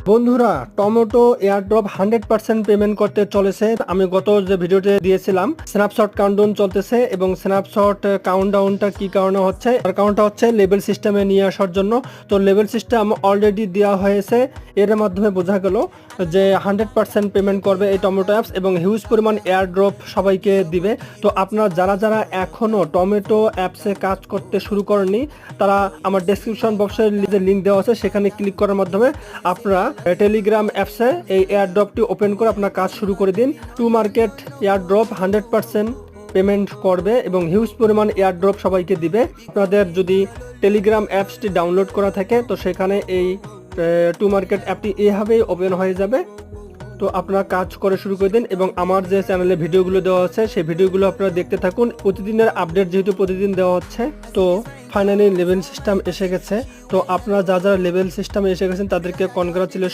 বন্ধুরা, tomato airdrop 100% payment করতে চলেছে। আমি গত যে ভিডিওতে দিয়েছিলাম স্ন্যাপশট কাউন্টডাউন চলতেছে এবং স্ন্যাপশট কাউন্টডাউনটা কি কারণে হচ্ছে, তার কারণটা হচ্ছে লেভেল সিস্টেমে নিয়ে আসার জন্য। তো লেভেল সিস্টেম অলরেডি দেওয়া হয়েছে, এর মাধ্যমে বোঝা গেল যে 100% পেমেন্ট করবে এই টমেটো অ্যাপস এবং হিউজ পরিমাণ এয়ারড্রপ সবাইকে দিবে। তো আপনারা যারা যারা এখনও টমেটো অ্যাপসে কাজ করতে শুরু করেননি, তারা আমার ডেসক্রিপশন বক্সে যে লিঙ্ক দেওয়া আছে সেখানে ক্লিক করার মাধ্যমে আপনারা টেলিগ্রাম অ্যাপসে এই এয়ারড্রপটি ওপেন করে আপনার কাজ শুরু করে দিন। টু মার্কেট এয়ারড্রপ 100% পেমেন্ট করবে এবং হিউজ পরিমাণ এয়ারড্রপ সবাইকে দিবে। আপনাদের যদি টেলিগ্রাম অ্যাপসটি ডাউনলোড করা থাকে তো সেখানে এই টু মার্কেট অ্যাপটি এভাবেই ওপেন হয়ে যাবে। তো আপনারা কাজ করে শুরু করে দিন এবং আমার যে চ্যানেলে ভিডিওগুলো দেওয়া আছে সেই ভিডিওগুলো আপনারা দেখতে থাকুন। প্রতিদিনের আপডেট যেহেতু প্রতিদিন দেওয়া হচ্ছে, তো ফাইনালি লেভেল সিস্টেম এসে গেছে। তো আপনারা যারা যারা লেভেল সিস্টেমে এসে গেছেন তাদেরকে কনগ্রাচুলেশন।